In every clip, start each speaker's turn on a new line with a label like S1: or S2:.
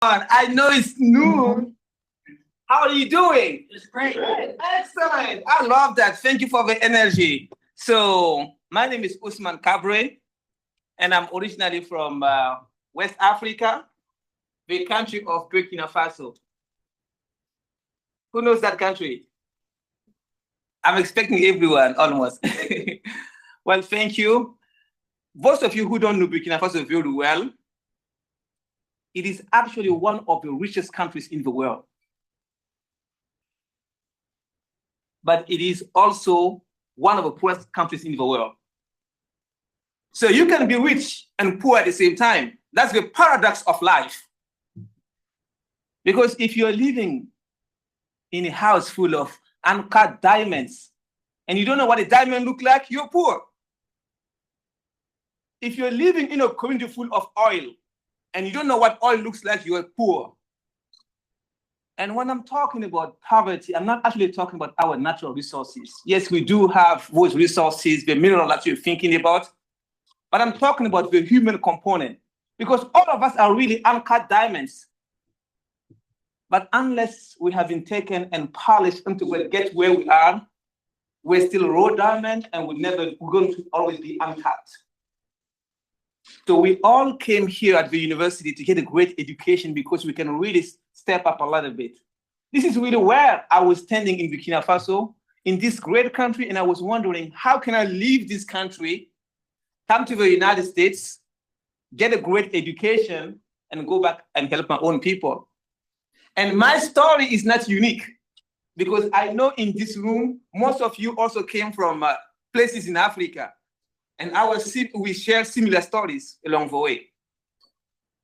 S1: I know it's noon. How are you doing?
S2: It's great.
S1: Excellent. I love that. Thank you for the energy. So, my name is Ousmane Kabre, and I'm originally from West Africa, the country of Burkina Faso. Who knows that country? I'm expecting everyone almost. Well, thank you. Most of you who don't know Burkina Faso very well, it is actually one of the richest countries in the world. But it is also one of the poorest countries in the world. So you can be rich and poor at the same time. That's the paradox of life. Because if you're living in a house full of uncut diamonds and you don't know what a diamond looks like, you're poor. If you're living in a community full of oil and you don't know what oil looks like, you're poor. And when I'm talking about poverty, I'm not actually talking about our natural resources. Yes, we do have those resources, the mineral that you're thinking about, but I'm talking about the human component, because all of us are really uncut diamonds. But unless we have been taken and polished until get where we are, we're still raw diamond and we're going to always be uncut. So we all came here at the university to get a great education because we can really step up a little bit. This is really where I was standing in Burkina Faso, in this great country, and I was wondering, how can I leave this country, come to the United States, get a great education, and go back and help my own people? And my story is not unique, because I know in this room, most of you also came from places in Africa. And we share similar stories along the way.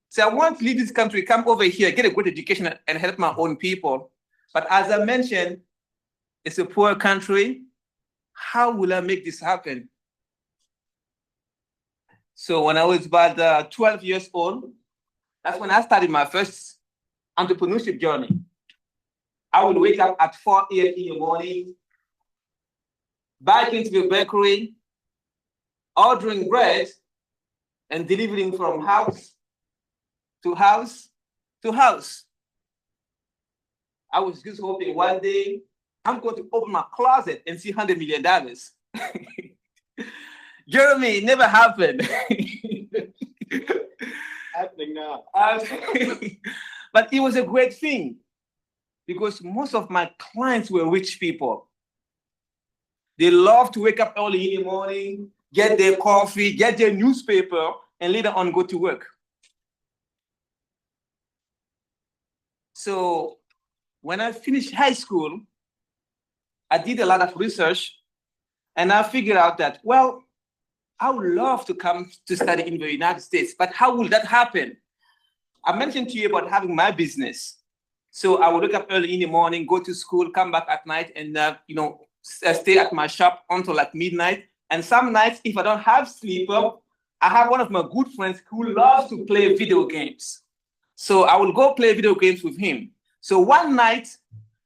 S1: So I want to leave this country, come over here, get a good education and help my own people. But as I mentioned, it's a poor country. How will I make this happen? So when I was about 12 years old, that's when I started my first entrepreneurship journey. I would wake up at 4 a.m. in the morning, bike into the bakery, ordering bread and delivering from house to house to house. I was just hoping one day I'm going to open my closet and see $100 million. Jeremy, it never happened.
S2: Happening now.
S1: But it was a great thing because most of my clients were rich people. They love to wake up early in the morning, get their coffee, get their newspaper, and later on go to work. So when I finished high school, I did a lot of research and I figured out that, well, I would love to come to study in the United States, but how will that happen? I mentioned to you about having my business. So I would wake up early in the morning, go to school, come back at night, and stay at my shop until like midnight. And some nights, if I don't have sleeper, I have one of my good friends who loves to play video games. So I will go play video games with him. So one night,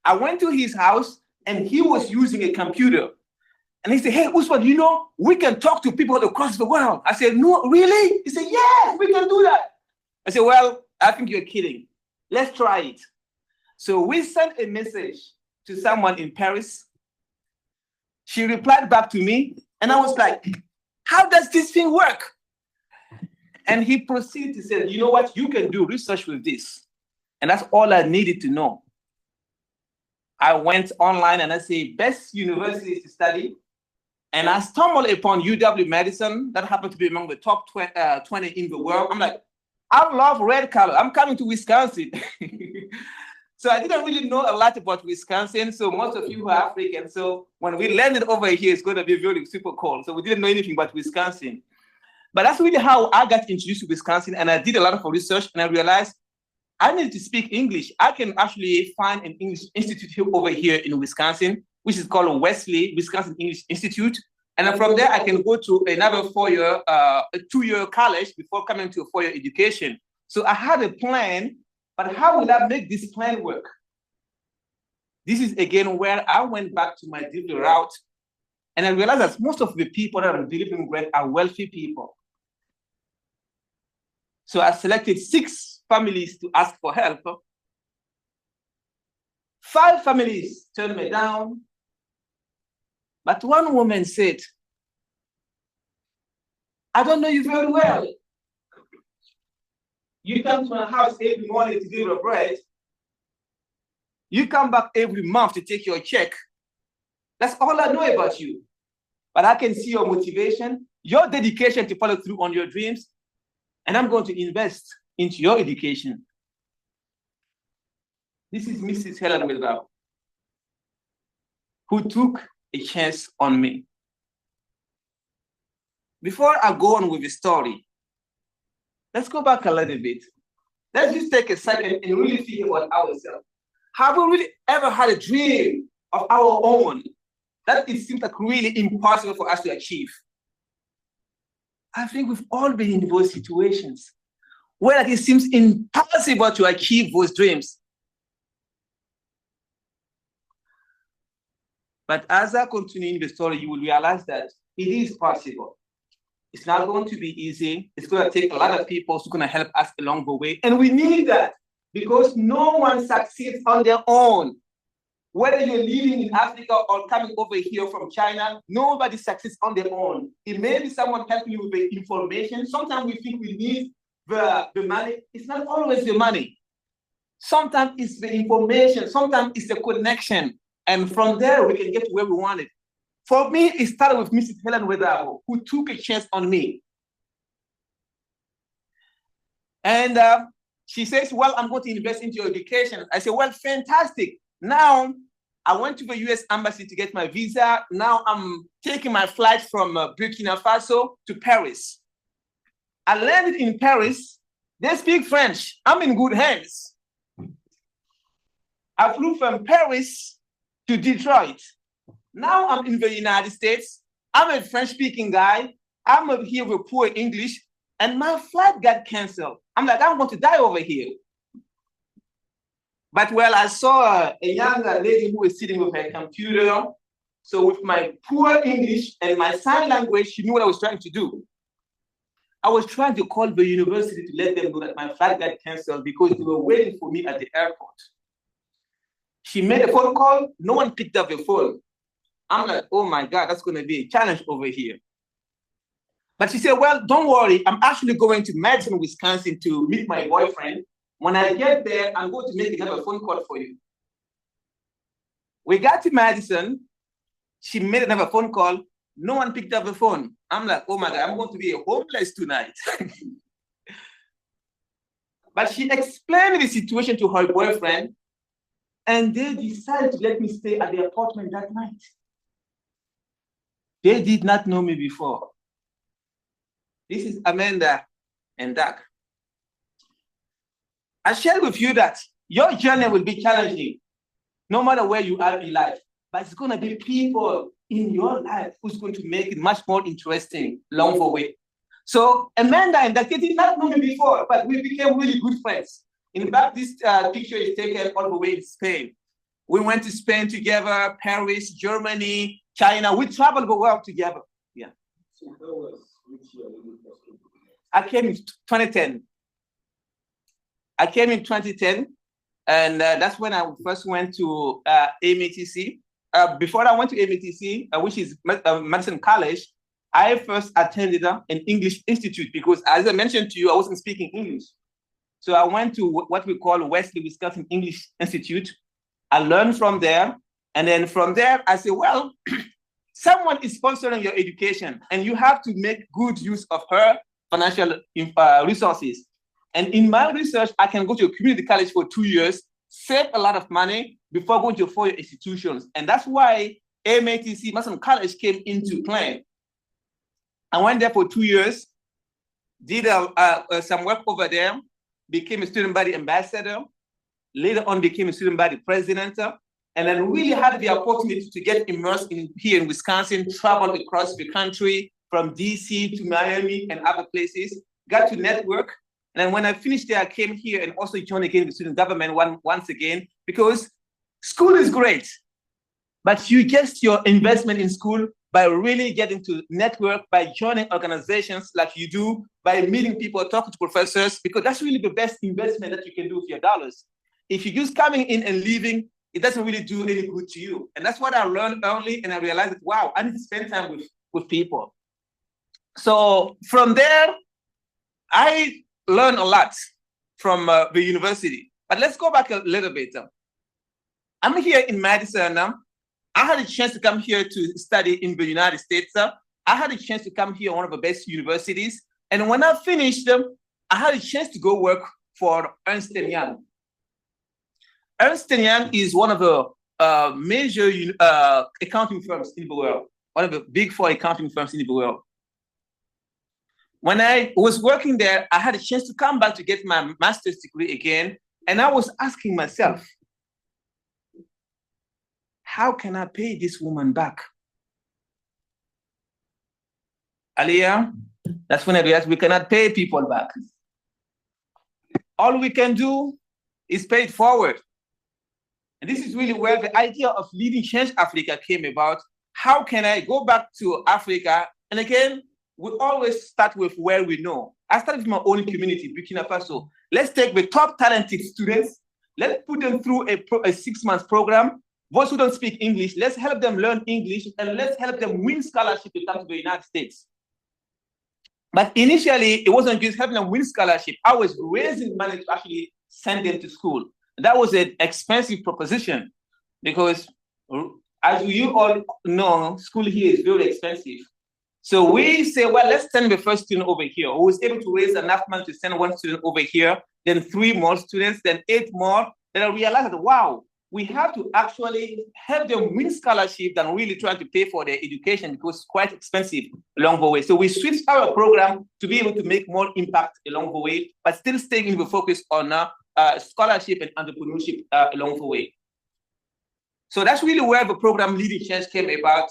S1: I went to his house and he was using a computer. And he said, "Hey, Ousmane, we can talk to people across the world." I said, "No, really?" He said, "Yes, we can do that." I said, "Well, I think you're kidding. Let's try it." So we sent a message to someone in Paris. She replied back to me. And I was like, how does this thing work? And he proceeded to say, "You know what? You can do research with this." And that's all I needed to know. I went online and I said, best universities to study. And I stumbled upon UW-Madison. That happened to be among the top 20 in the world. I'm like, I love red color. I'm coming to Wisconsin. So I didn't really know a lot about Wisconsin. So most of you are African. So when we landed over here, it's going to be really super cold. So we didn't know anything about Wisconsin. But that's really how I got introduced to Wisconsin. And I did a lot of research and I realized I needed to speak English. I can actually find an English institute over here in Wisconsin, which is called Wesley, Wisconsin English Institute. And then from there, I can go to another 2-year college before coming to a 4-year education. So I had a plan. But how will I make this plan work? This is again where I went back to my delivery route and I realized that most of the people that are delivering bread are wealthy people. So I selected 6 families to ask for help. 5 families turned me down. But one woman said, I don't know you very well. You come to my house every morning to deliver bread. You come back every month to take your check. That's all I know about you. But I can see your motivation, your dedication to follow through on your dreams, and I'm going to invest into your education. This is Mrs. Helen Wilbur, who took a chance on me. Before I go on with the story, let's go back a little bit. Let's just take a second and really think about ourselves. Have we really ever had a dream of our own that it seems like really impossible for us to achieve? I think we've all been in those situations where it seems impossible to achieve those dreams. But as I continue in the story, you will realize that it is possible. It's not going to be easy. It's going to take a lot of people who are going to help us along the way. And we need that because no one succeeds on their own. Whether you're living in Africa or coming over here from China, nobody succeeds on their own. It may be someone helping you with the information. Sometimes we think we need the money. It's not always the money. Sometimes it's the information. Sometimes it's the connection. And from there, we can get to where we want it. For me, it started with Mrs. Helen Wedabo, who took a chance on me. And she says, well, I'm going to invest into your education. I said, well, fantastic. Now, I went to the US Embassy to get my visa. Now I'm taking my flight from Burkina Faso to Paris. I landed in Paris. They speak French. I'm in good hands. I flew from Paris to Detroit. Now I'm in the United States. I'm a French-speaking guy. I'm here with poor English, and my flight got canceled. I'm like, I'm going to die over here. But well, I saw a young lady who was sitting with her computer. So with my poor English and my sign language, she knew what I was trying to do. I was trying to call the university to let them know that my flight got canceled because they were waiting for me at the airport. She made a phone call. No one picked up the phone. I'm like, oh my God, that's going to be a challenge over here. But she said, well, don't worry. I'm actually going to Madison, Wisconsin to meet my boyfriend. When I get there, I'm going to make another phone call for you. We got to Madison. She made another phone call. No one picked up the phone. I'm like, oh my God, I'm going to be homeless tonight. But she explained the situation to her boyfriend, and they decided to let me stay at the apartment that night. They did not know me before. This is Amanda and Doug. I shared with you that your journey will be challenging, no matter where you are in life. But it's going to be people in your life who's going to make it much more interesting along the way. So Amanda and Doug, they did not know me before, but we became really good friends. In fact, this picture is taken all the way in Spain. We went to Spain together, Paris, Germany, China. We traveled the world together. Yeah. So that was which year? I came in 2010. I came in 2010, and that's when I first went to MATC. Before I went to MATC, which is Madison College, I first attended an English institute because, as I mentioned to you, I wasn't speaking English. So I went to what we call Wesley, Wisconsin English Institute. I learned from there. And then from there, I said, well, someone is sponsoring your education, and you have to make good use of her financial resources. And in my research, I can go to a community college for 2 years, save a lot of money before going to 4-year institutions. And that's why MATC, Madison College, came into play. I went there for 2 years, did some work over there, became a student body ambassador, later on became a student body president, and then really had the opportunity to get immersed here in Wisconsin, travel across the country from DC to Miami and other places, got to network. And then when I finished there, I came here and also joined again the student government once again, because school is great, but you guess your investment in school by really getting to network, by joining organizations like you do, by meeting people, talking to professors, because that's really the best investment that you can do with your dollars. If you just coming in and leaving, it doesn't really do any good to you. And that's what I learned early, and I realized that, wow, I need to spend time with people. So from there, I learned a lot from the university. But let's go back a little bit. I'm here in Madison. I had a chance to come here to study in the United States. I had a chance to come here, one of the best universities. And when I finished, I had a chance to go work for Ernst & Young. Ernst & Young is one of the major accounting firms in the world, one of the big four accounting firms in the world. When I was working there, I had a chance to come back to get my master's degree again. And I was asking myself, how can I pay this woman back? Aliyah, that's when I realized we cannot pay people back. All we can do is pay it forward. And this is really where the idea of Leading Change Africa came about. How can I go back to Africa? And again, we always start with where we know. I started with my own community, Burkina Faso. Let's take the top talented students. Let's put them through a 6-month program. Those who don't speak English, let's help them learn English, and let's help them win scholarship to come to the United States. But initially, it wasn't just helping them win scholarship. I was raising money to actually send them to school. That was an expensive proposition because, as you all know, school here is very expensive. So we say, well, let's send the first student over here. Who was able to raise enough money to send one student over here, then 3 more students, then 8 more. Then I realized that, wow, we have to actually help them win scholarship than really trying to pay for their education because it's quite expensive along the way. So we switched our program to be able to make more impact along the way, but still staying the focus on scholarship and entrepreneurship along the way. So that's really where the program Leading Change came about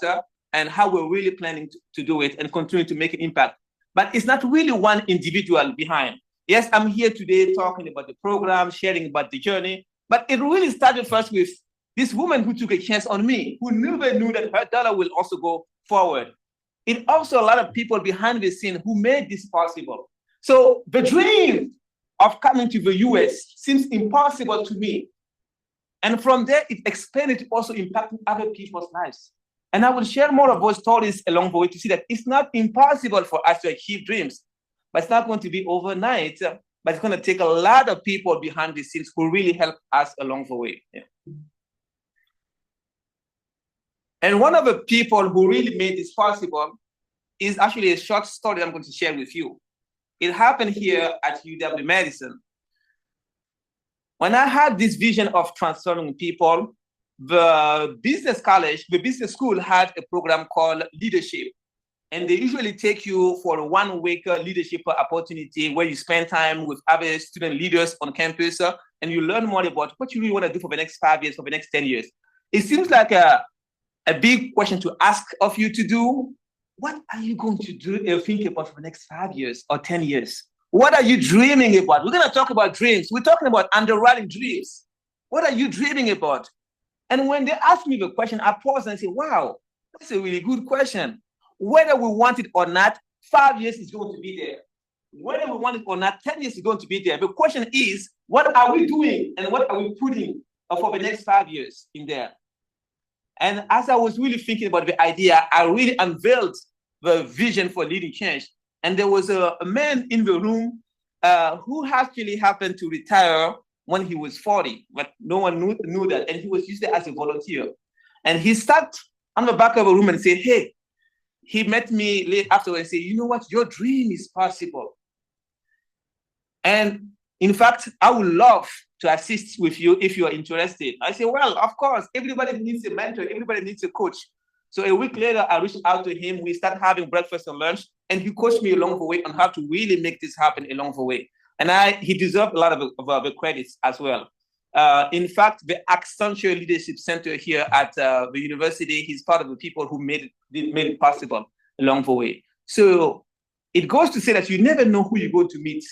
S1: and how we're really planning to do it and continue to make an impact. But it's not really one individual behind. Yes, I'm here today talking about the program, sharing about the journey, but it really started first with this woman who took a chance on me, who never knew that her dollar will also go forward. It also a lot of people behind the scene who made this possible. So the dream of coming to the US seems impossible to me. And from there, it expanded to also impacting other people's lives. And I will share more of those stories along the way to see that it's not impossible for us to achieve dreams, but it's not going to be overnight. But it's going to take a lot of people behind the scenes who really help us along the way. Yeah. And one of the people who really made this possible is actually a short story I'm going to share with you. It happened here at UW-Madison. When I had this vision of transforming people, the business college, the business school had a program called Leadership. And they usually take you for a 1-week leadership opportunity where you spend time with other student leaders on campus and you learn more about what you really want to do for the next 5 years, for the next 10 years. It seems like a big question to ask of you to do. What are you going to do think about for the next 5 years or 10 years? What are you dreaming about? We're going to talk about dreams. We're talking about underwriting dreams. What are you dreaming about? And when they ask me the question, I pause and say, wow, that's a really good question. Whether we want it or not, 5 years is going to be there. Whether we want it or not, 10 years is going to be there. The question is, what are we doing and what are we putting for the next 5 years in there? And as I was really thinking about the idea, I really unveiled the vision for Leading Change. And there was a man in the room who actually happened to retire when he was 40, but no one knew that. And he was used as a volunteer. And he sat on the back of a room and said, hey, he met me late afterwards and said, you know what, your dream is possible. And in fact, I would love to assist with you if you are interested. I said, well, of course, everybody needs a mentor, everybody needs a coach. So a week later, I reached out to him. We started having breakfast and lunch, and he coached me along the way on how to really make this happen along the way. And he deserved a lot of the credits as well. In fact, the Accenture Leadership Center here at the university, he's part of the people who made it possible along the way. So it goes to say that you never know who you're going to meet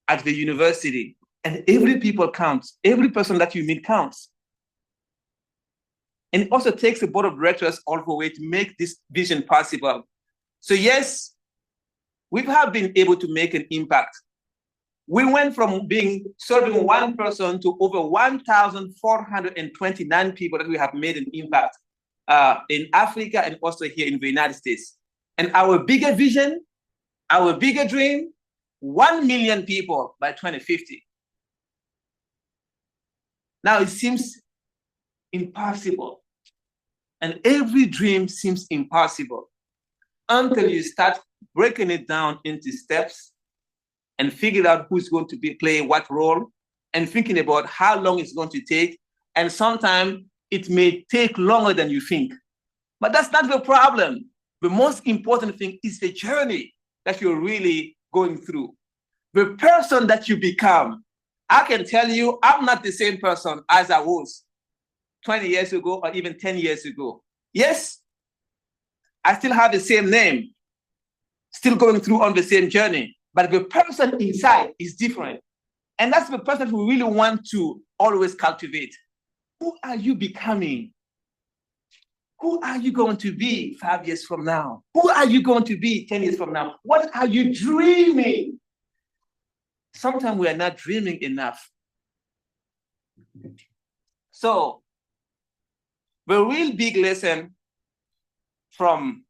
S1: at the university. And every people counts. Every person that you meet counts. And it also takes a board of directors all the way to make this vision possible. So yes, we have been able to make an impact. We went from serving one person to over 1,429 people that we have made an impact in Africa and also here in the United States. And our bigger vision, our bigger dream, 1 million people by 2050. Now it seems impossible. And every dream seems impossible until you start breaking it down into steps and figure out who's going to play what role and thinking about how long it's going to take. And sometimes it may take longer than you think. But that's not the problem. The most important thing is the journey that you're really going through. The person that you become. I can tell you, I'm not the same person as I was 20 years ago or even 10 years ago. Yes, I still have the same name, still going through on the same journey, but the person inside is different. And that's the person we really want to always cultivate. Who are you becoming? Who are you going to be 5 years from now? Who are you going to be 10 years from now? What are you dreaming? Sometimes we are not dreaming enough. So the real big lesson from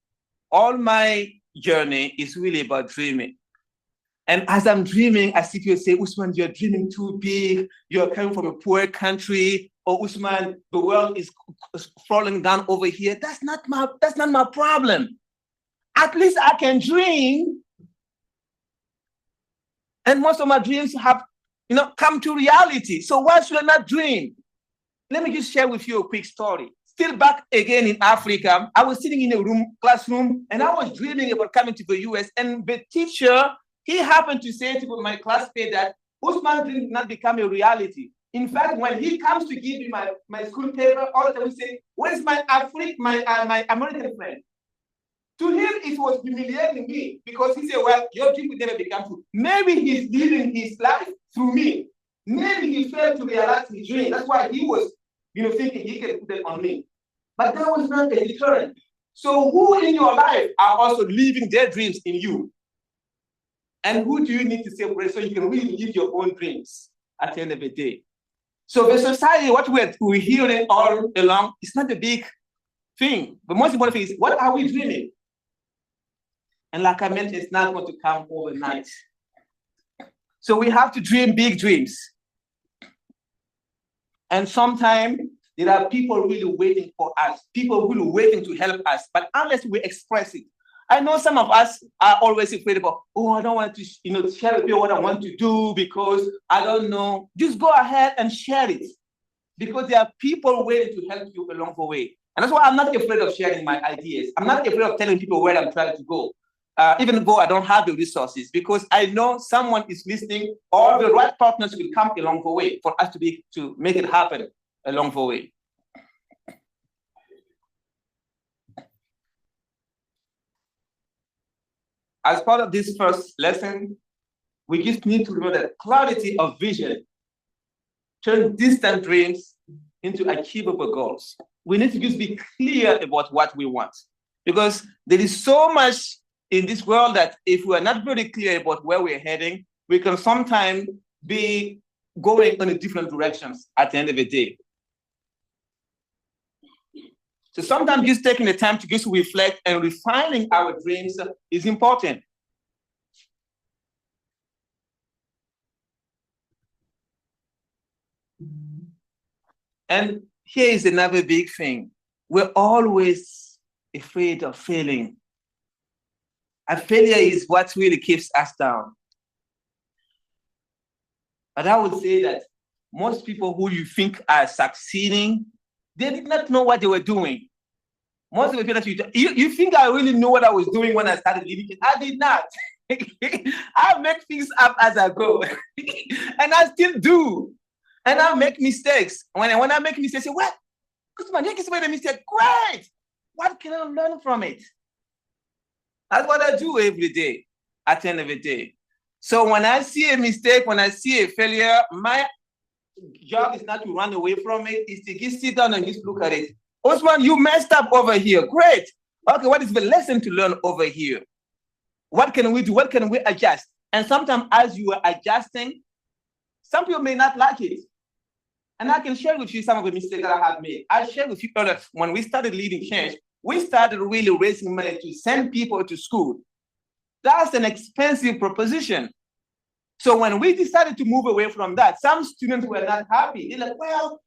S1: all my journey is really about dreaming. And as I'm dreaming, I see people say, Ousmane, you're dreaming too big. You're coming from a poor country. Or Ousmane, the world is falling down over here. That's not my problem. At least I can dream. And most of my dreams have, come to reality. So why should I not dream? Let me just share with you a quick story. Still back again in Africa, I was sitting in a classroom, and I was dreaming about coming to the US. And the teacher, he happened to say to my classmate that Ousmane did not become a reality. In fact, when he comes to give me my school paper, all the time he say, "Where's my American friend?" To him, it was humiliating me because he said, "Well, your dream will never become true." Maybe he's living his life through me. Maybe he failed to realize his dream. That's why he was, thinking he can put it on me. But that was not a deterrent. So who in your life are also living their dreams in you? And who do you need to separate so you can really live your own dreams at the end of the day? So the society, what we're hearing all along, is not the big thing. The most important thing is, what are we dreaming? And like I mentioned, it's not going to come overnight. So we have to dream big dreams. And sometimes there are people really waiting for us, people really waiting to help us. But unless we express it, I know some of us are always afraid about, I don't want to, share with you what I want to do because I don't know. Just go ahead and share it because there are people waiting to help you along the way. And that's why I'm not afraid of sharing my ideas. I'm not afraid of telling people where I'm trying to go, even though I don't have the resources, because I know someone is listening or the right partners will come along the way for us to make it happen along the way. As part of this first lesson, we just need to remember that clarity of vision turns distant dreams into achievable goals. We need to just be clear about what we want, because there is so much in this world that if we are not very clear about where we're heading, we can sometimes be going in different directions at the end of the day. So sometimes just taking the time to just reflect and refining our dreams is important. And here is another big thing. We're always afraid of failing. And failure is what really keeps us down. But I would say that most people who you think are succeeding, they did not know what they were doing. Most of the people that you think I really knew what I was doing when I started living it. I did not. I make things up as I go. And I still do. And I make mistakes. When I make mistakes, I say, what? Ousmane, you made a mistake. Great. What can I learn from it? That's what I do every day at the end of the day. So when I see a mistake, when I see a failure, my job is not to run away from it, it's to just sit down and just look at it. Ousmane, you messed up over here. Great. Okay, what is the lesson to learn over here? What can we do? What can we adjust? And sometimes as you are adjusting, some people may not like it. And I can share with you some of the mistakes that I have made. I shared with you earlier, when we started leading change, we started really raising money to send people to school. That's an expensive proposition. So when we decided to move away from that, some students were not happy. They're like, well,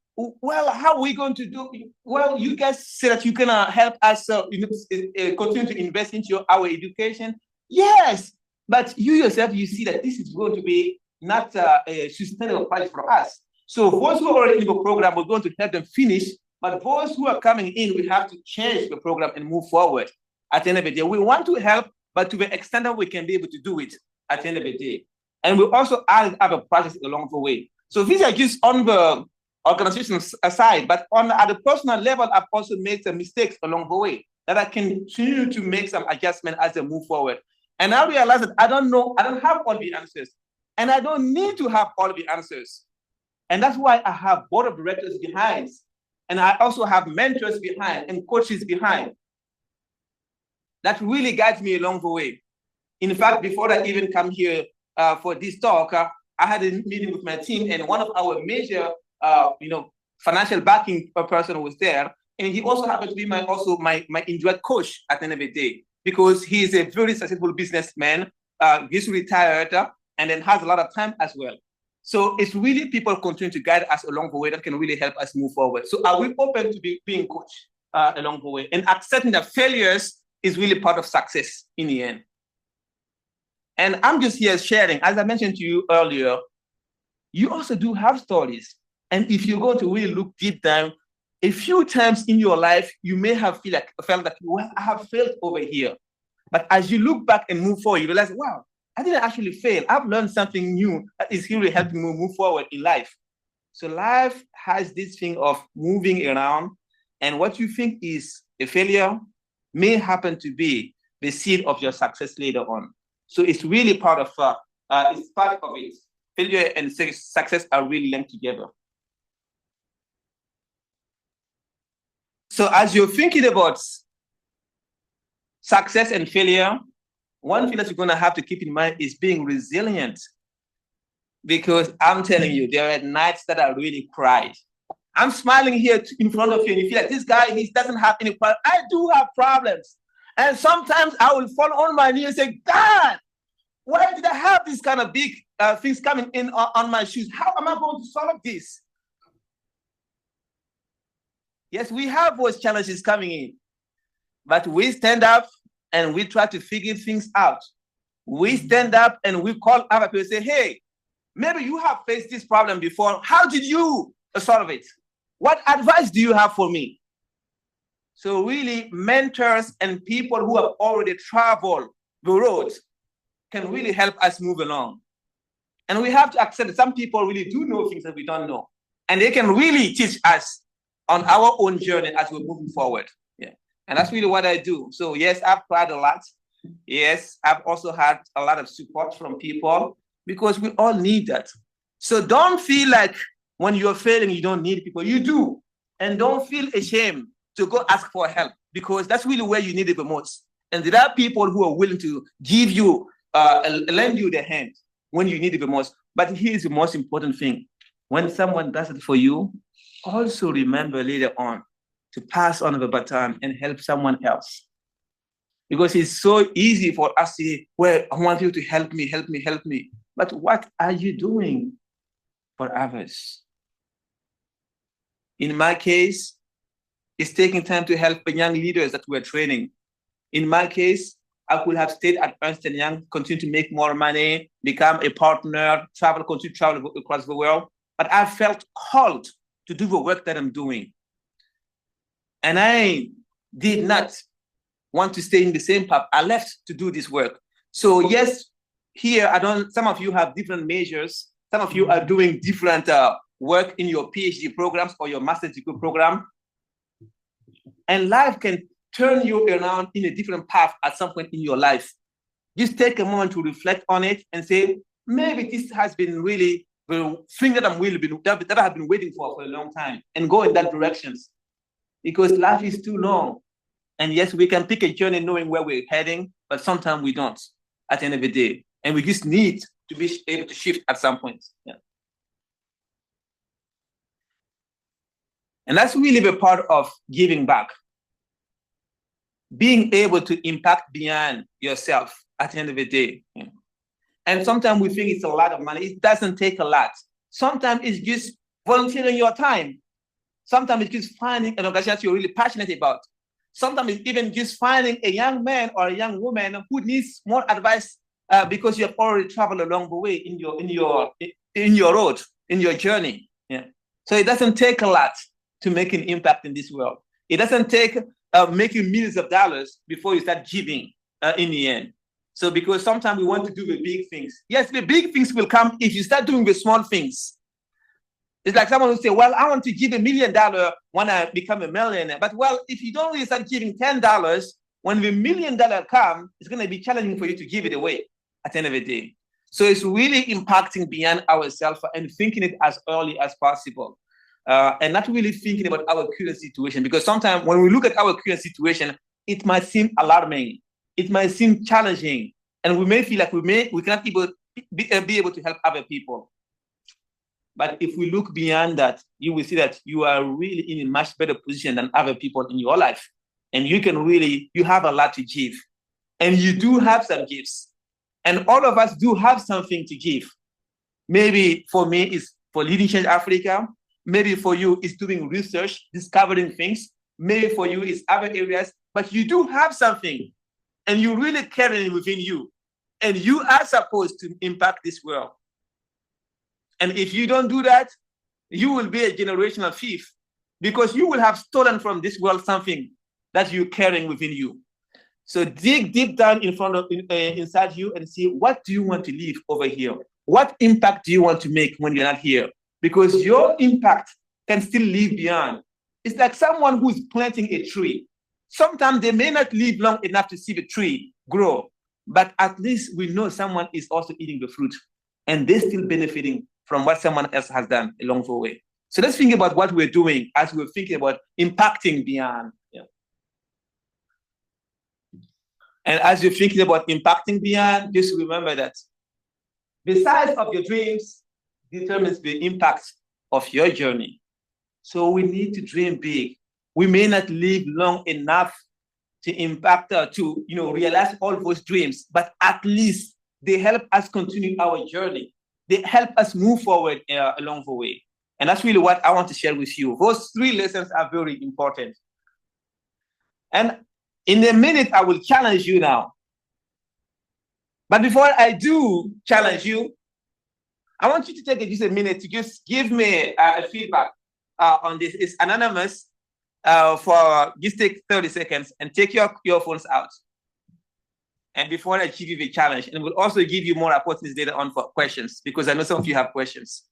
S1: how are we going to do? Well, you guys say that you can help us continue to invest into our education. Yes, but you yourself, you see that this is going to be not a sustainable project for us. So those who are already in the program, we're going to help them finish. But those who are coming in, we have to change the program and move forward. At the end of the day, we want to help, but to the extent that we can be able to do it at the end of the day. And we also add other projects along the way. So these are just on the organizational side, but at the personal level, I've also made some mistakes along the way that I continue to make some adjustment as I move forward. And I realize that I don't have all the answers, and I don't need to have all the answers. And that's why I have board of directors behind, and I also have mentors behind and coaches behind that really guides me along the way. In fact, before I even come here for this talk, I had a meeting with my team, and one of our major, financial backing person was there, and he also happened to be my indirect coach at the end of the day, because he's a very successful businessman. He's retired and then has a lot of time as well. So it's really people continue to guide us along the way that can really help us move forward. So are we open to being coached along the way, and accepting that failures is really part of success in the end. And I'm just here sharing, as I mentioned to you earlier, you also do have stories. And if you're going to really look deep down, a few times in your life, you may have felt that, well, I have failed over here. But as you look back and move forward, you realize, wow, I didn't actually fail. I've learned something new that is really helping me move forward in life. So life has this thing of moving around, and what you think is a failure may happen to be the seed of your success later on. So it's really part of it. Failure and success are really linked together. So as you're thinking about success and failure, one thing that you're going to have to keep in mind is being resilient. Because I'm telling you, there are nights that I really cried. I'm smiling here in front of you, and you feel like this guy, he doesn't have any problems. I do have problems. And sometimes I will fall on my knee and say, God, why did I have these kind of big things coming in on my shoes? How am I going to solve this? Yes, we have those challenges coming in, but we stand up and we try to figure things out. We stand up and we call other people and say, hey, maybe you have faced this problem before. How did you solve it? What advice do you have for me? So really, mentors and people who have already traveled the road can really help us move along. And we have to accept that some people really do know things that we don't know. And they can really teach us on our own journey as we're moving forward. Yeah. And that's really what I do. So yes, I've cried a lot. Yes, I've also had a lot of support from people, because we all need that. So don't feel like when you're failing, you don't need people. You do. And don't feel ashamed to go ask for help, because that's really where you need it the most. And there are people who are willing to give you, lend you their hand when you need it the most. But here's the most important thing. When someone does it for you, also remember later on to pass on the baton and help someone else. Because it's so easy for us to say, well, I want you to help me, help me, help me. But what are you doing for others? In my case, it's taking time to help the young leaders that we're training. In my case, I could have stayed at Ernst & Young, continue to make more money, become a partner, continue to travel across the world. But I felt called to do the work that I'm doing. And I did not want to stay in the same path. I left to do this work. So yes, here, some of you have different majors. Some of you are doing different work in your PhD programs or your master's degree program. And life can turn you around in a different path at some point in your life. Just take a moment to reflect on it and say, maybe this has been really the thing that that I have been waiting for a long time, and go in that direction. because life is too long. And yes, we can pick a journey knowing where we're heading, but sometimes we don't at the end of the day. And we just need to be able to shift at some point. Yeah. And that's really the part of giving back. Being able to impact beyond yourself at the end of the day. Yeah. And sometimes we think it's a lot of money. It doesn't take a lot. Sometimes it's just volunteering your time. Sometimes it's just finding an organization that you're really passionate about. Sometimes it's even just finding a young man or a young woman who needs more advice because you have already traveled along the way in your road, in your journey. Yeah. So it doesn't take a lot to make an impact in this world. It doesn't take making millions of dollars before you start giving in the end. So because sometimes we want to do the big things. Yes, the big things will come if you start doing the small things. It's like someone will say, well, I want to give $1 million when I become a millionaire. But well, if you don't really start giving $10, when the $1 million comes, it's going to be challenging for you to give it away at the end of the day. So it's really impacting beyond ourselves and thinking it as early as possible. And not really thinking about our current situation. Because sometimes when we look at our current situation, it might seem alarming. It might seem challenging. And we may feel like we cannot be able to help other people. But if we look beyond that, you will see that you are really in a much better position than other people in your life. And you have a lot to give. And you do have some gifts. And all of us do have something to give. Maybe for me, it's for Leading Change Africa. Maybe for you, it's doing research, discovering things. Maybe for you, it's other areas. But you do have something. And you really carry it within you. And you are supposed to impact this world. And if you don't do that, you will be a generational thief because you will have stolen from this world something that you're carrying within you. So dig deep down inside you and see, what do you want to leave over here? What impact do you want to make when you're not here? Because your impact can still live beyond. It's like someone who's planting a tree. Sometimes they may not live long enough to see the tree grow, but at least we know someone is also eating the fruit and they're still benefiting from what someone else has done along the way. So let's think about what we're doing as we're thinking about impacting beyond. Yeah. And as you're thinking about impacting beyond, just remember that the size of your dreams determines the impact of your journey. So we need to dream big. We may not live long enough to impact, to realize all those dreams, but at least they help us continue our journey. They help us move forward along the way. And that's really what I want to share with you. Those 3 lessons are very important. And in a minute, I will challenge you now. But before I do challenge you, I want you to take just a minute to just give me a feedback on this. It's anonymous. Just take 30 seconds and take your phones out. And before I give you the challenge, and we'll also give you more opportunities later on for questions, because I know some of you have questions.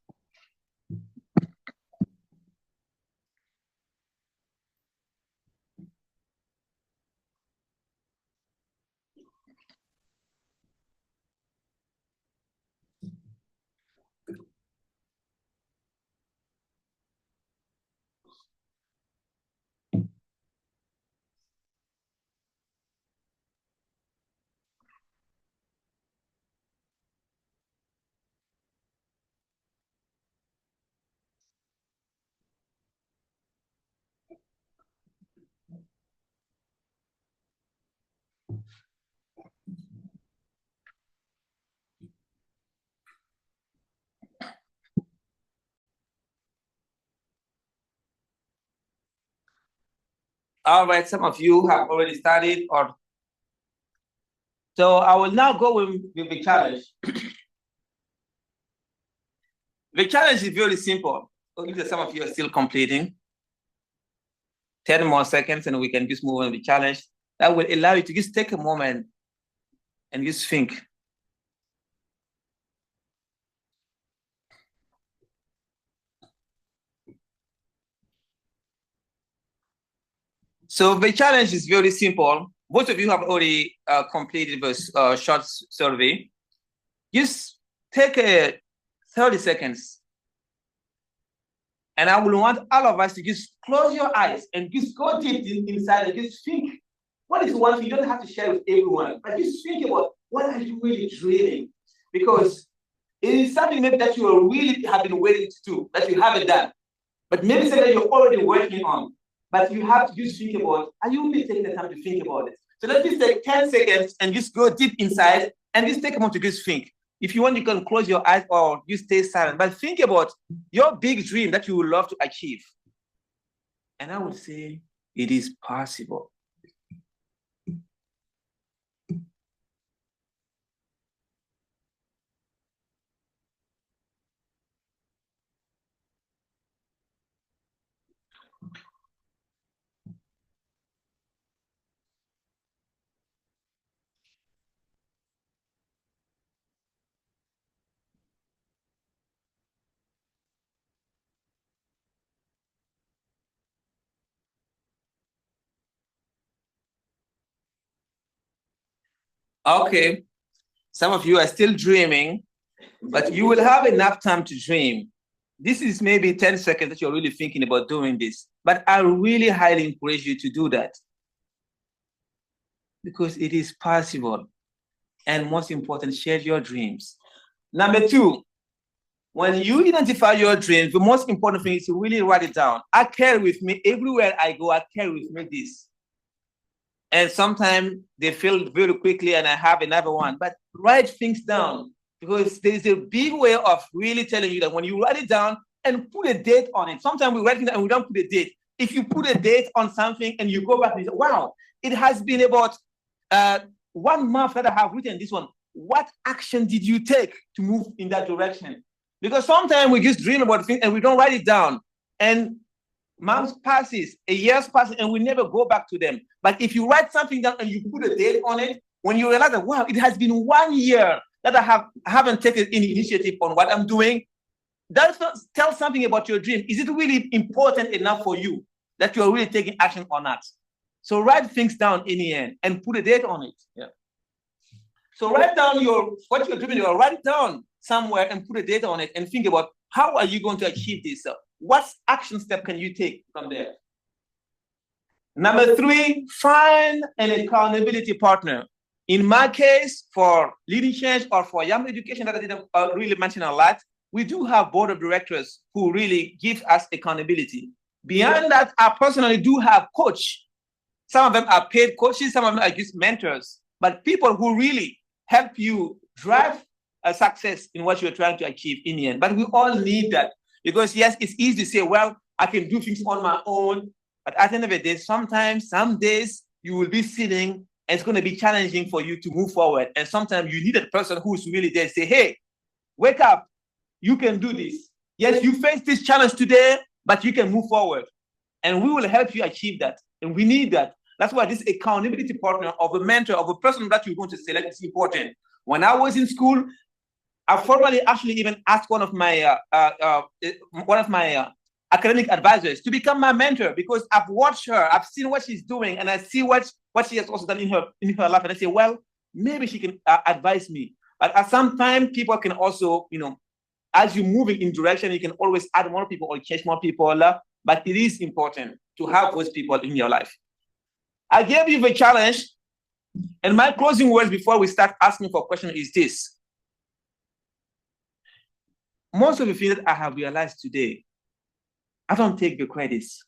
S1: All right, some of you have already started, so I will now go with the challenge. The challenge is very simple. Some of you are still completing. 10 more seconds and we can just move on with the challenge. That will allow you to just take a moment and just think. So the challenge is very simple. Most of you have already completed this short survey. Just take 30 seconds And I will want all of us to just close your eyes and just go deep inside and just think, what is one thing? You don't have to share with everyone, but just think about what are you really dreaming? Because it is something maybe that you really have been waiting to do, that you haven't done. But maybe something that you're already working on. But you have to just think about, are you really taking the time to think about it? So let's just take 10 seconds and just go deep inside and just take a moment to just think. If you want, you can close your eyes or you stay silent, but think about your big dream that you would love to achieve. And I would say it is possible. Okay, some of you are still dreaming, but you will have enough time to dream. This is maybe 10 seconds that you're really thinking about doing this, but I really highly encourage you to do that because it is possible. And most important, share your dreams. Number two, when you identify your dreams, the most important thing is to really write it down. I carry with me everywhere I go, I carry with me this. And sometimes they fail very quickly and I have another one, but write things down because there's a big way of really telling you that when you write it down and put a date on it, sometimes we write it down and we don't put a date. If you put a date on something and you go back and say, wow, it has been about 1 month that I have written this one. What action did you take to move in that direction? Because sometimes we just dream about things and we don't write it down. And months passes, a year passes, and we never go back to them. But if you write something down and you put a date on it, when you realize that, wow, it has been 1 year that I haven't taken any initiative on what I'm doing, that tells something about your dream. Is it really important enough for you that you're really taking action or not? So write things down in the end and put a date on it. Yeah. So write down what you're dreaming about, write it down somewhere and put a date on it and think about how are you going to achieve this? What action step can you take from there? Number three, find an accountability partner. In my case, for leading change or for young education that I didn't really mention a lot, we do have board of directors who really give us accountability. Beyond that, I personally do have coach. Some of them are paid coaches, some of them are just mentors, but people who really help you drive a success in what you're trying to achieve in the end. But we all need that because yes, it's easy to say, well, I can do things on my own. But at the end of the day, sometimes, some days you will be sitting and it's going to be challenging for you to move forward. And sometimes you need a person who's really there to say, hey, wake up, you can do this. Yes, you face this challenge today, but you can move forward. And we will help you achieve that. And we need that. That's why this accountability partner of a mentor, of a person that you're going to select is important. When I was in school, I formally actually even asked one of my academic advisors to become my mentor because I've watched her, I've seen what she's doing, and I see what she has also done in her life. And I say, well, maybe she can advise me. But at some time, people can also, as you're moving in direction, you can always add more people or change more people. But it is important to have those people in your life. I gave you the challenge, and my closing words before we start asking for questions is this. Most of the things that I have realized today, I don't take the credits.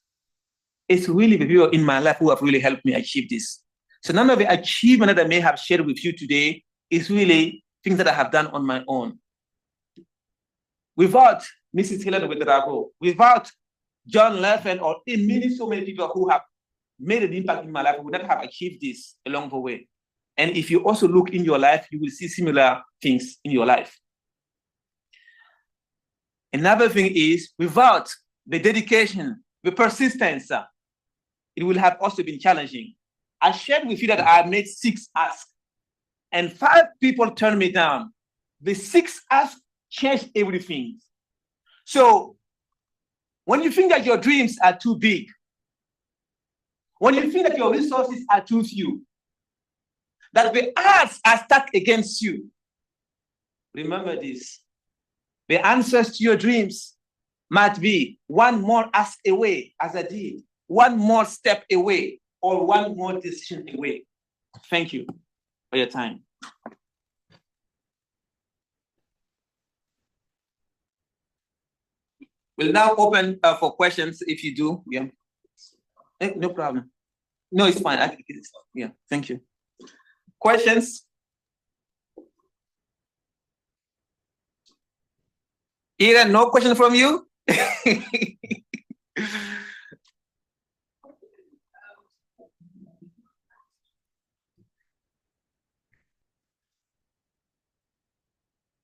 S1: It's really the people in my life who have really helped me achieve this. So none of the achievement that I may have shared with you today is really things that I have done on my own. Without Mrs. Helen Wedrago, without John Leffen or so many people who have made an impact in my life, would not have achieved this along the way. And if you also look in your life, you will see similar things in your life. Another thing is, without the dedication, the persistence, it will have also been challenging. I shared with you that I made 6 asks, and 5 people turned me down. The 6 asks changed everything. So when you think that your dreams are too big, when you think that your resources are too few, that the odds are stacked against you, remember this. The answers to your dreams might be one more ask away, as I did, one more step away, or one more decision away. Thank you for your time. We'll now open for questions if you do. Yeah. No problem. No, it's fine. Yeah, thank you. Questions? Ira, no question from you?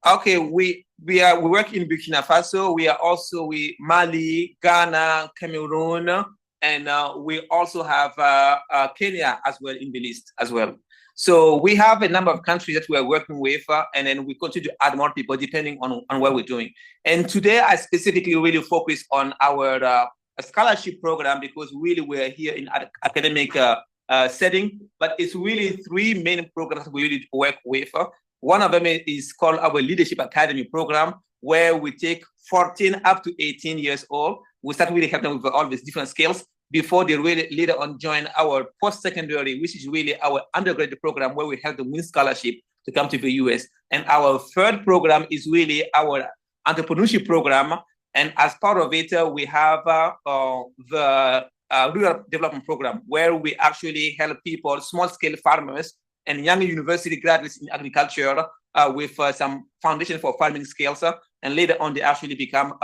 S1: Okay, we work in Burkina Faso. We are also Mali, Ghana, Cameroon, and we also have Kenya as well in the list as well. So we have a number of countries that we are working with, and then we continue to add more people depending on what we're doing. And today I specifically really focus on our scholarship program because really we're here in academic setting, but it's really three main programs we really work with. One of them is called our Leadership Academy program, where we take 14 up to 18 years old. We start really helping them with all these different skills before they really later on join our post-secondary, which is really our undergraduate program, where we help them win scholarship to come to the US. And our third program is really our entrepreneurship program. And as part of it, we have the rural development program, where we actually help people, small-scale farmers, and young university graduates in agriculture with some foundation for farming skills, and later on they actually become,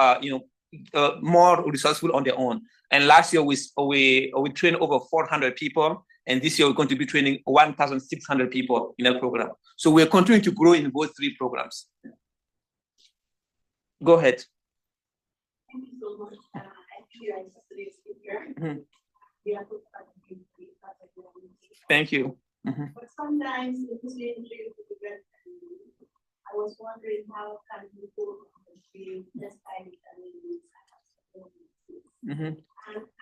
S1: more resourceful on their own. And last year we trained over 400 people, and this year we're going to be training 1,600 people in our program. So we're continuing to grow in both three programs. Go ahead.
S2: Thank you so much. Actually, I just today's speaker.
S1: Thank you.
S2: But sometimes it is really difficult. I was wondering how can people feel less time and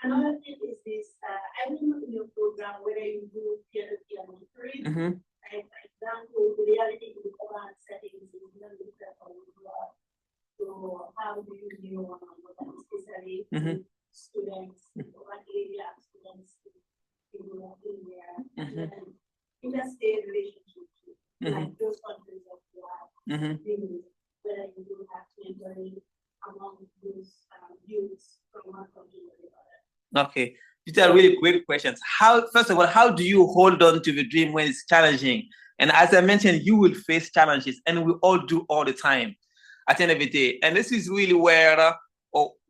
S2: another thing is this, I don't know in your program whether you do peer-to-peer mentoring. Like, for example, the reality in the urban settings is not different from rural. So how do you deal with especially students in urban area, students in rural area, in a state relationship, like those countries that you have, whether you do have mentoring among those youths from one country or the other.
S1: Okay, these are really great questions. First of all, how do you hold on to the dream when it's challenging? And as I mentioned, you will face challenges, and we all do all the time at the end of the day. And this is really where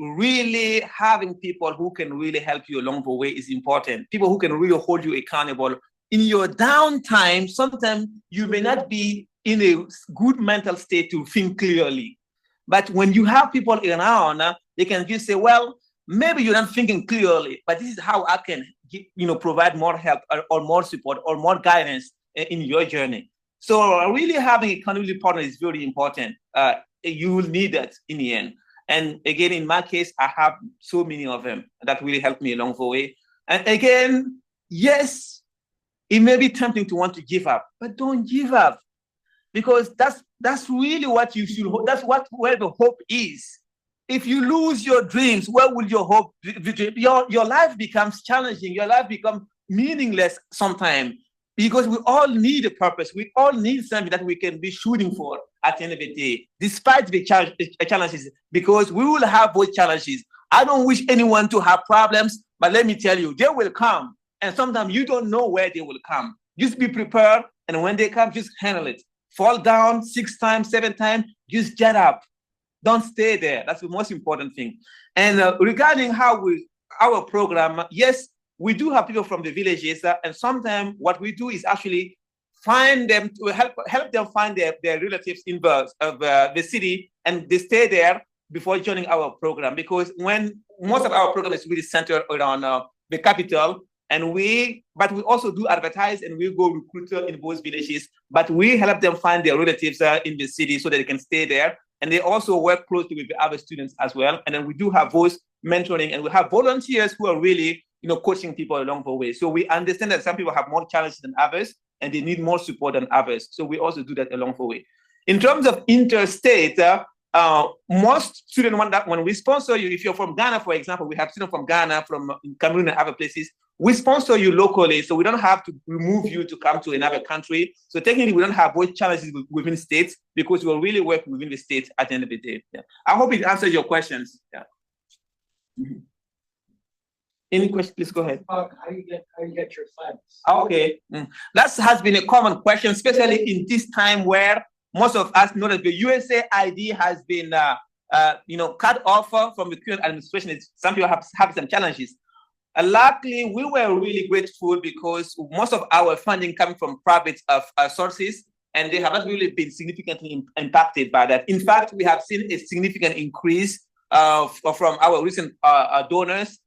S1: really having people who can really help you along the way is important. People who can really hold you accountable. In your downtime, sometimes you may not be in a good mental state to think clearly. But when you have people around, they can just say, well, maybe you're not thinking clearly, but this is how I can provide more help or more support or more guidance in your journey. So really having a accountability partner is very important. You will need that in the end. And again, in my case, I have so many of them that really help me along the way. And again, yes, it may be tempting to want to give up, but don't give up, because that's really what you should. That's where the hope is. If you lose your dreams, where will your hope be? Your life becomes challenging. Your life becomes meaningless sometimes, because we all need a purpose. We all need something that we can be shooting for at the end of the day, despite the challenges, because we will have those challenges. I don't wish anyone to have problems, but let me tell you, they will come. And sometimes you don't know where they will come. Just be prepared, and when they come, just handle it. Fall down 6 times, 7 times, just get up. Don't stay there. That's the most important thing. And regarding our program, yes, we do have people from the villages, and sometimes what we do is actually find them to help them find their relatives in the city, and they stay there before joining our program, because when most of our program is really centered around the capital. But we also do advertise, and we go recruit in those villages, but we help them find their relatives in the city so that they can stay there. And they also work closely with the other students as well. And then we do have those mentoring, and we have volunteers who are really, coaching people along the way. So we understand that some people have more challenges than others, and they need more support than others. So we also do that along the way. In terms of interstate, most students want that when we sponsor you, if you're from Ghana, for example, we have students from Ghana, from Cameroon and other places. We sponsor you locally, so we don't have to remove you to come to another country. So technically, we don't have both challenges within states because we'll really work within the state at the end of the day. Yeah. I hope it answers your questions. Yeah. Mm-hmm. Any questions? Please go ahead.
S3: How do you get your funds?
S1: Okay, that has been a common question, especially in this time where most of us know that the USA ID has been, cut off from the current administration. Some people have some challenges. Luckily, we were really grateful because most of our funding comes from private sources, and they have not really been significantly impacted by that. In fact, we have seen a significant increase from our recent donors,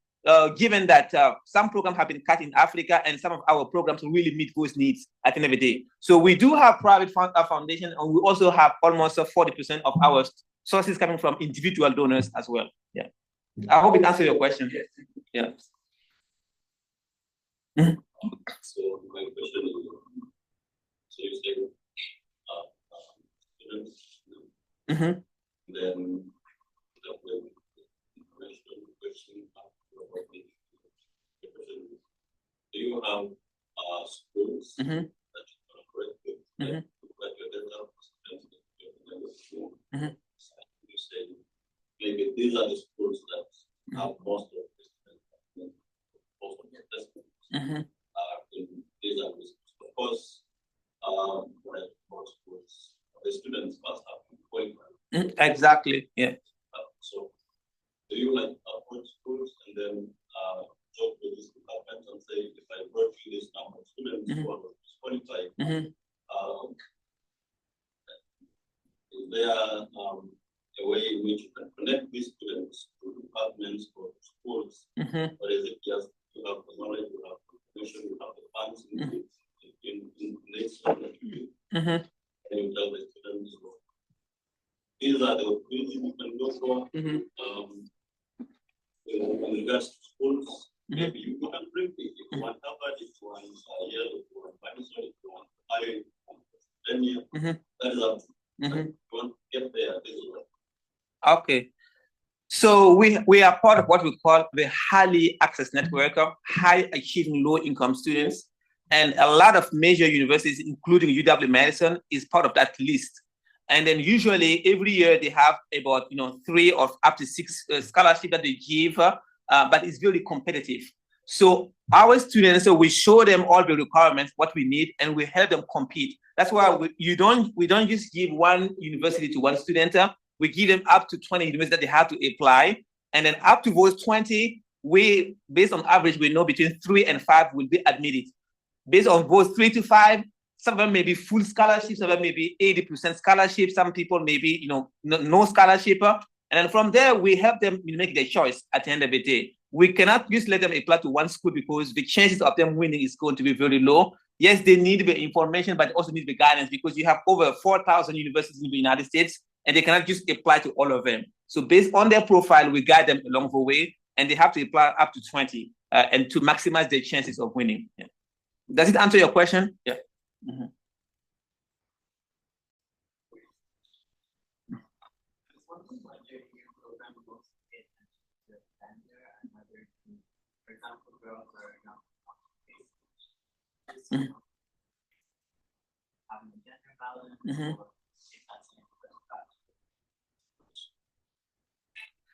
S1: given that some programs have been cut in Africa and some of our programs really meet those needs at the end of the day. So we do have private foundation, and we also have almost 40% of our sources coming from individual donors as well. Yeah. I hope it answers your question. Yeah. Mm-hmm.
S4: So my question is, so you say students,
S1: mm-hmm.
S4: Then the information question about the question, do you have schools
S1: mm-hmm.
S4: that you can operate with,
S1: mm-hmm.
S4: like your data students in the school?
S1: Mm-hmm.
S4: You say maybe these are the schools that have most of the students, most of the assessments.
S1: Mm-hmm.
S4: These are the schools. Of course, when I support schools, the students must have been going.
S1: Exactly. Yeah.
S4: So, do you like approach schools and then talk with this department and say, if I brought you this number of students
S1: mm-hmm.
S4: who are qualified,
S1: mm-hmm.
S4: Is there a way in which you can connect these students to departments or schools,
S1: mm-hmm.
S4: or is it just you have the knowledge, you have the information, you have the funds in this that you
S1: mm-hmm.
S4: and you tell the students, these are the opportunities you can go for.
S1: Mm-hmm.
S4: In regards to schools,
S1: mm-hmm.
S4: maybe you can bring it if you want Harvard, if you want Yale, if you want Madison, if you want Ohio, if you want Pennsylvania,
S1: mm-hmm.
S4: that is up.
S1: Mm-hmm.
S4: You want to get there, this is what.
S1: Okay. So we are part of what we call the highly access network of high achieving low income students. And a lot of major universities, including UW-Madison, is part of that list. And then usually every year they have about 3 or up to 6 scholarships that they give, but it's very competitive. So our students, we show them all the requirements, what we need, and we help them compete. That's why we don't just give one university to one student. We give them up to 20 universities that they have to apply, and then up to those 20, we, based on average, we know between 3 and 5 will be admitted. Based on those 3 to 5, some of them may be full scholarships, some of them may be 80% scholarship, some people may be no scholarship, and then from there we help them make their choice at the end of the day. We cannot just let them apply to one school because the chances of them winning is going to be very low. Yes, they need the information, but they also need the guidance because you have over 4,000 universities in the United States, and they cannot just apply to all of them. So based on their profile, we guide them along the way, and they have to apply up to 20 and to maximize their chances of winning. Yeah. Does it answer your question? Yeah. Mm-hmm. Mm-hmm.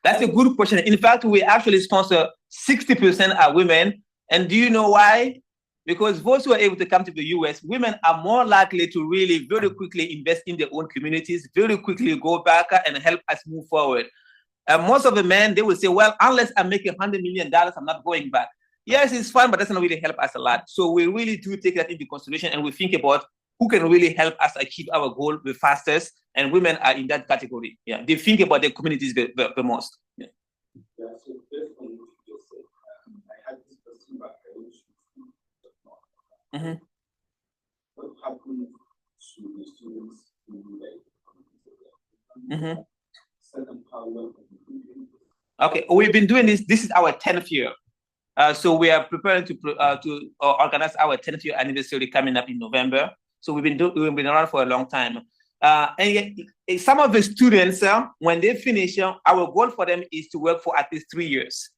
S1: That's a good question. In fact, we actually sponsor 60% are women. And do you know why? Because those who are able to come to the US, women are more likely to really very quickly invest in their own communities, very quickly go back and help us move forward. Most of the men, they will say, well, unless I make $100 million, I'm not going back. Yes, it's fun, but that's not really help us a lot. So we really do take that into consideration, and we think about who can really help us achieve our goal the fastest, and women are in that category. Yeah, they think about their communities the most. Yeah.
S4: Yeah, so based on what you just said, I had this question about
S1: mm-hmm.
S4: What happened to the students who
S1: mm-hmm.
S4: second power?
S1: Okay, we've been doing this. This is our 10th year. So we are preparing to organize our 10th year anniversary coming up in November. So we've been around for a long time. And yet, some of the students, when they finish, our goal for them is to work for at least 3 years.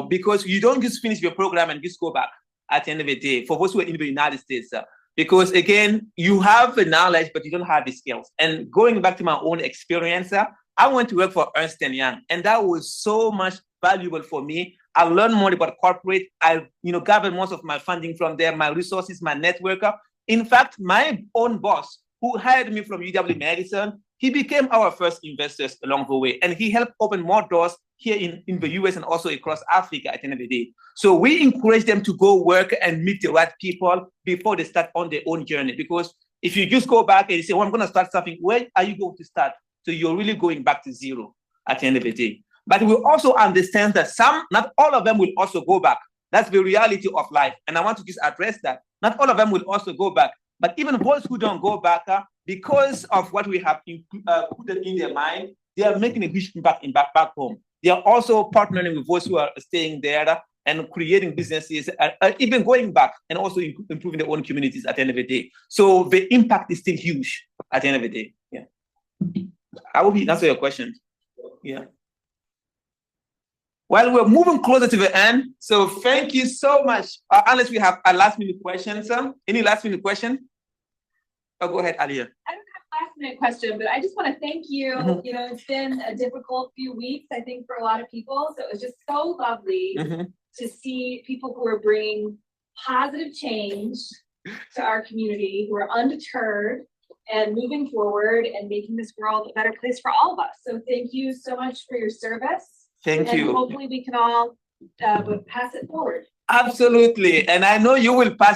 S1: Because you don't just finish your program and just go back at the end of the day, for those who are in the United States. Because again, you have the knowledge, but you don't have the skills. And going back to my own experience, I went to work for Ernst & Young, and that was so much valuable for me. I learned more about corporate. I, gathered most of my funding from there, my resources, my network. In fact, my own boss, who hired me from UW-Madison, he became our first investors along the way, and he helped open more doors here in the US and also across Africa at the end of the day. So we encourage them to go work and meet the right people before they start on their own journey. Because if you just go back and you say, well, I'm going to start something, where are you going to start? So you're really going back to zero at the end of the day. But we also understand that not all of them will also go back. That's the reality of life. And I want to just address that. Not all of them will also go back. But even those who don't go back, because of what we have put in their mind, they are making a huge impact back home. They are also partnering with those who are staying there and creating businesses, even going back and also improving their own communities at the end of the day. So the impact is still huge at the end of the day. Yeah. I will answer your question. Yeah. Well, we're moving closer to the end. So thank you so much. Unless we have a last minute question, any last minute question? Oh, go ahead, Alia.
S5: I don't have a last minute question, but I just want to thank you.
S1: Mhm.
S5: It's been a difficult few weeks, I think, for a lot of people. So it was just so lovely to see people who are bringing positive change to our community, who are undeterred and moving forward and making this world a better place for all of us. So thank you so much for your service.
S1: Thank you.
S5: And hopefully we can all pass it forward.
S1: Absolutely. And I know you will pass